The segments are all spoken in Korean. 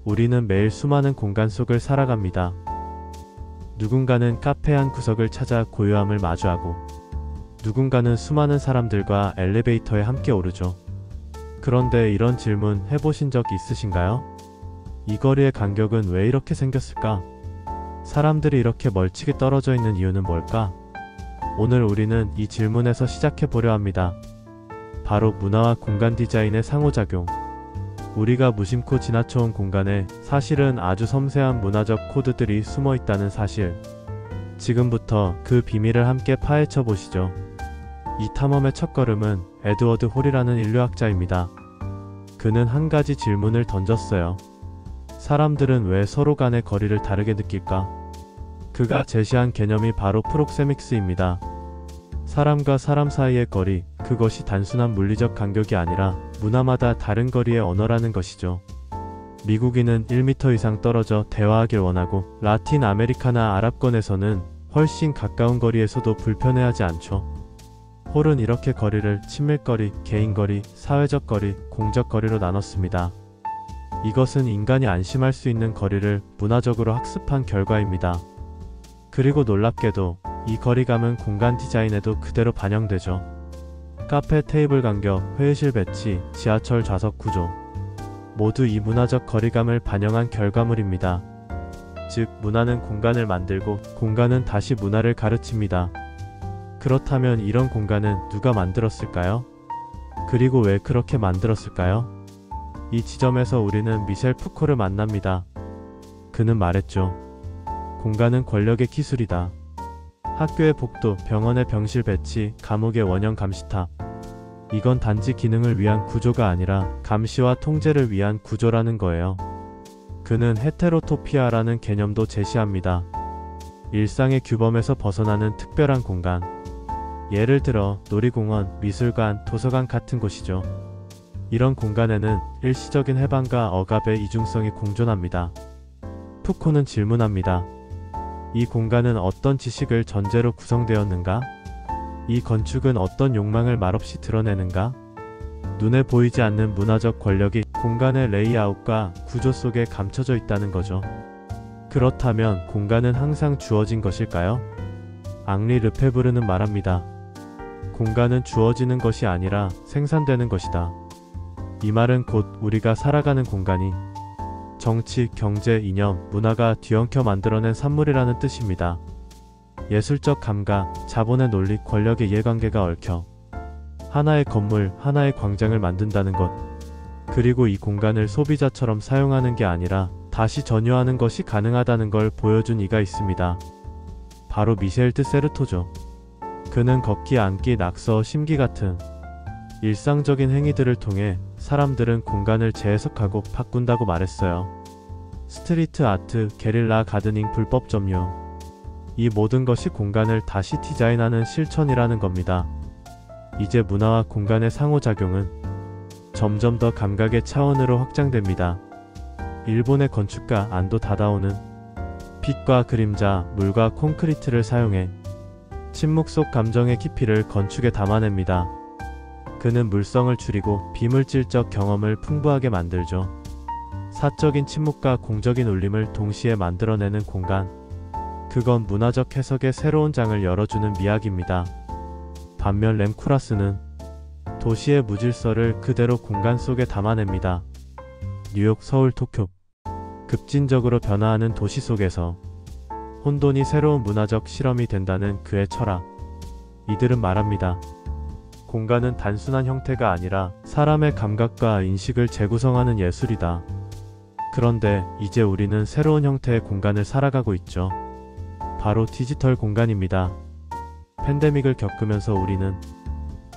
우리는 매일 수많은 공간 속을 살아갑니다. 누군가는 카페 한 구석을 찾아 고요함을 마주하고, 누군가는 수많은 사람들과 엘리베이터에 함께 오르죠. 그런데 이런 질문 해보신 적 있으신가요? 이 거리의 간격은 왜 이렇게 생겼을까? 사람들이 이렇게 멀찍이 떨어져 있는 이유는 뭘까? 오늘 우리는 이 질문에서 시작해 보려 합니다. 바로 문화와 공간 디자인의 상호작용. 우리가 무심코 지나쳐온 공간에 사실은 아주 섬세한 문화적 코드들이 숨어 있다는 사실. 지금부터 그 비밀을 함께 파헤쳐 보시죠. 이 탐험의 첫걸음은 에드워드 홀이라는 인류학자입니다. 그는 한 가지 질문을 던졌어요. 사람들은 왜 서로 간의 거리를 다르게 느낄까? 그가 제시한 개념이 바로 프록세믹스입니다. 사람과 사람 사이의 거리, 그것이 단순한 물리적 간격이 아니라 문화마다 다른 거리의 언어라는 것이죠. 미국인은 1m 이상 떨어져 대화하길 원하고, 라틴 아메리카나 아랍권에서는 훨씬 가까운 거리에서도 불편해하지 않죠. 홀은 이렇게 거리를 친밀거리, 개인거리, 사회적 거리, 공적 거리로 나눴습니다. 이것은 인간이 안심할 수 있는 거리를 문화적으로 학습한 결과입니다. 그리고 놀랍게도 이 거리감은 공간 디자인에도 그대로 반영되죠. 카페 테이블 간격, 회의실 배치, 지하철 좌석 구조, 모두 이 문화적 거리감을 반영한 결과물입니다. 즉, 문화는 공간을 만들고 공간은 다시 문화를 가르칩니다. 그렇다면 이런 공간은 누가 만들었을까요? 그리고 왜 그렇게 만들었을까요? 이 지점에서 우리는 미셸 푸코를 만납니다. 그는 말했죠. 공간은 권력의 기술이다. 학교의 복도, 병원의 병실 배치, 감옥의 원형 감시탑. 이건 단지 기능을 위한 구조가 아니라 감시와 통제를 위한 구조라는 거예요. 그는 헤테로토피아라는 개념도 제시합니다. 일상의 규범에서 벗어나는 특별한 공간. 예를 들어 놀이공원, 미술관, 도서관 같은 곳이죠. 이런 공간에는 일시적인 해방과 억압의 이중성이 공존합니다. 푸코는 질문합니다. 이 공간은 어떤 지식을 전제로 구성되었는가? 이 건축은 어떤 욕망을 말없이 드러내는가? 눈에 보이지 않는 문화적 권력이 공간의 레이아웃과 구조 속에 감춰져 있다는 거죠. 그렇다면 공간은 항상 주어진 것일까요? 앙리 르페브르는 말합니다. 공간은 주어지는 것이 아니라 생산되는 것이다. 이 말은 곧 우리가 살아가는 공간이 정치, 경제, 이념, 문화가 뒤엉켜 만들어낸 산물이라는 뜻입니다. 예술적 감각, 자본의 논리, 권력의 이해관계가 얽혀 하나의 건물, 하나의 광장을 만든다는 것. 그리고 이 공간을 소비자처럼 사용하는 게 아니라 다시 전유하는 것이 가능하다는 걸 보여준 이가 있습니다. 바로 미셸 드 세르토죠. 그는 걷기, 앉기, 낙서, 심기 같은 일상적인 행위들을 통해 사람들은 공간을 재해석하고 바꾼다고 말했어요. 스트리트 아트, 게릴라 가드닝, 불법 점유. 이 모든 것이 공간을 다시 디자인하는 실천이라는 겁니다. 이제 문화와 공간의 상호작용은 점점 더 감각의 차원으로 확장됩니다. 일본의 건축가 안도 다다오는 빛과 그림자, 물과 콘크리트를 사용해 침묵 속 감정의 깊이를 건축에 담아냅니다. 그는 물성을 줄이고 비물질적 경험을 풍부하게 만들죠. 사적인 침묵과 공적인 울림을 동시에 만들어내는 공간. 그건 문화적 해석의 새로운 장을 열어주는 미학입니다. 반면 렘쿠라스는 도시의 무질서를 그대로 공간 속에 담아냅니다. 뉴욕, 서울, 도쿄. 급진적으로 변화하는 도시 속에서 혼돈이 새로운 문화적 실험이 된다는 그의 철학. 이들은 말합니다. 공간은 단순한 형태가 아니라 사람의 감각과 인식을 재구성하는 예술이다. 그런데 이제 우리는 새로운 형태의 공간을 살아가고 있죠. 바로 디지털 공간입니다. 팬데믹을 겪으면서 우리는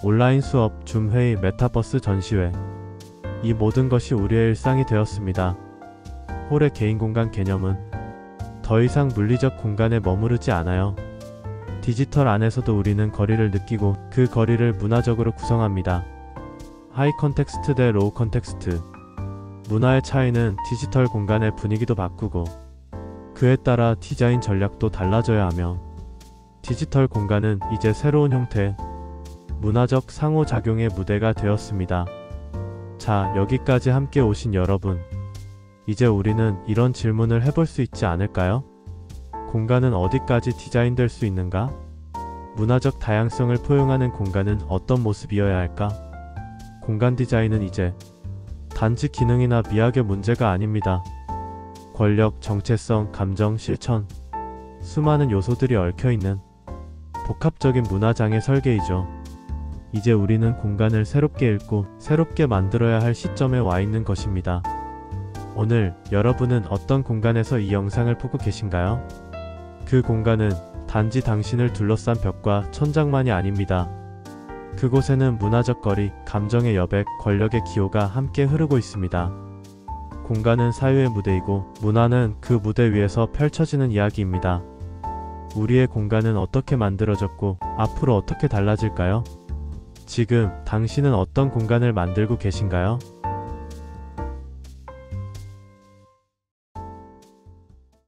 온라인 수업, 줌 회의, 메타버스 전시회, 이 모든 것이 우리의 일상이 되었습니다. 홀의 개인 공간 개념은 더 이상 물리적 공간에 머무르지 않아요. 디지털 안에서도 우리는 거리를 느끼고 그 거리를 문화적으로 구성합니다. 하이 컨텍스트 대 로우 컨텍스트. 문화의 차이는 디지털 공간의 분위기도 바꾸고 그에 따라 디자인 전략도 달라져야 하며, 디지털 공간은 이제 새로운 형태, 문화적 상호작용의 무대가 되었습니다. 자, 여기까지 함께 오신 여러분, 이제 우리는 이런 질문을 해볼 수 있지 않을까요? 공간은 어디까지 디자인될 수 있는가? 문화적 다양성을 포용하는 공간은 어떤 모습이어야 할까? 공간 디자인은 이제 단지 기능이나 미학의 문제가 아닙니다. 권력, 정체성, 감정, 실천, 수많은 요소들이 얽혀있는 복합적인 문화장의 설계이죠. 이제 우리는 공간을 새롭게 읽고 새롭게 만들어야 할 시점에 와 있는 것입니다. 오늘 여러분은 어떤 공간에서 이 영상을 보고 계신가요? 그 공간은 단지 당신을 둘러싼 벽과 천장만이 아닙니다. 그곳에는 문화적 거리, 감정의 여백, 권력의 기호가 함께 흐르고 있습니다. 공간은 사유의 무대이고 문화는 그 무대 위에서 펼쳐지는 이야기입니다. 우리의 공간은 어떻게 만들어졌고 앞으로 어떻게 달라질까요? 지금 당신은 어떤 공간을 만들고 계신가요?